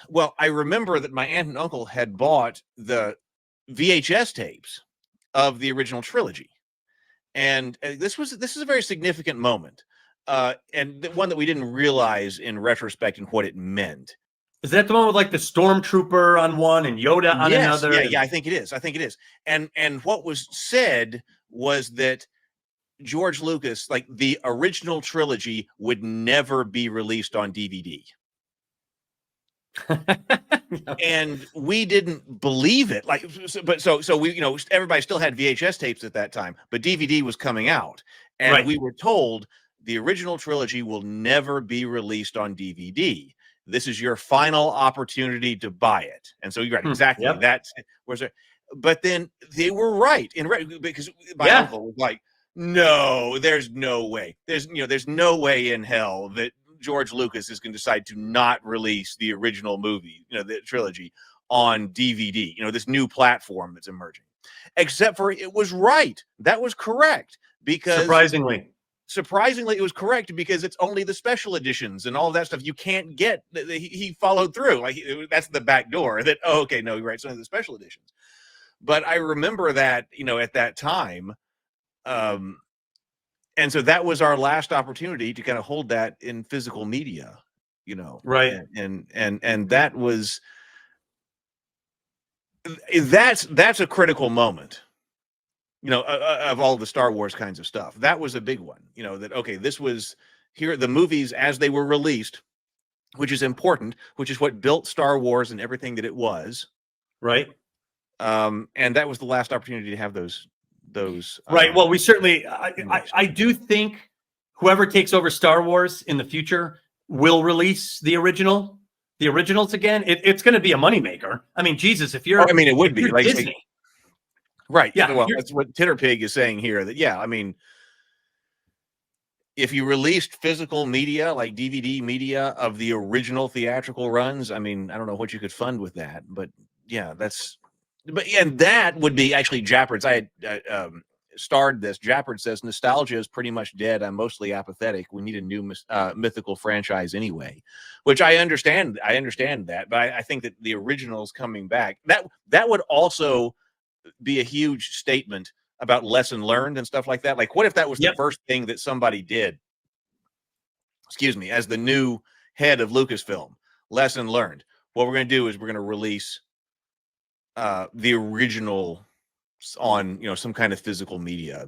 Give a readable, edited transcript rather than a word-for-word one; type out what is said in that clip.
Well, I remember that my aunt and uncle had bought the VHS tapes of the original trilogy, and this is a very significant moment, and one that we didn't realize in retrospect and what it meant. Is that the one with like the stormtrooper on one and Yoda on Yes, another? yeah, I think it is. I think it is. And what was said was that George Lucas, like the original trilogy, would never be released on DVD. And we didn't believe it. Like, so we, everybody still had VHS tapes at that time, but DVD was coming out, and Right. we were told the original trilogy will never be released on DVD. This is your final opportunity to buy it. And so you're right, exactly. Yep. That's was it. But then they were right because my uncle was like, no, there's no way. There's no way in hell that George Lucas is going to decide to not release the original movie, the trilogy, on DVD, this new platform that's emerging. Except for it was right. That was correct, because surprisingly, it was correct, because it's only the special editions and all of that stuff you can't get. He followed through. Like, that's the back door that, oh, okay, no, you're right. It's only the special editions. But I remember that, at that time, and so that was our last opportunity to kind of hold that in physical media, right. And that was, that's a critical moment, of all the Star Wars kinds of stuff. That was a big one, that, okay, this was here, the movies as they were released, which is important, which is what built Star Wars and everything that it was. Right. And that was the last opportunity to have those. Right. Well, we certainly, I do think whoever takes over Star Wars in the future will release the originals again. It's going to be a moneymaker. I mean, Jesus, if you're, it would be like Disney, right? Yeah. Well, that's what Titterpig is saying here. That, yeah, I mean, if you released physical media, like DVD media of the original theatrical runs, I mean, I don't know what you could fund with that, but yeah, and that would be actually Japard's. I had starred this. Jappard says nostalgia is pretty much dead. I'm mostly apathetic. We need a new mythical franchise anyway, which I understand. I understand that, but I think that the originals coming back, that would also be a huge statement about lesson learned and stuff like that. Like, what if that was the first thing that somebody did? Excuse me, as the new head of Lucasfilm, lesson learned. What we're going to do is we're going to release the original on some kind of physical media.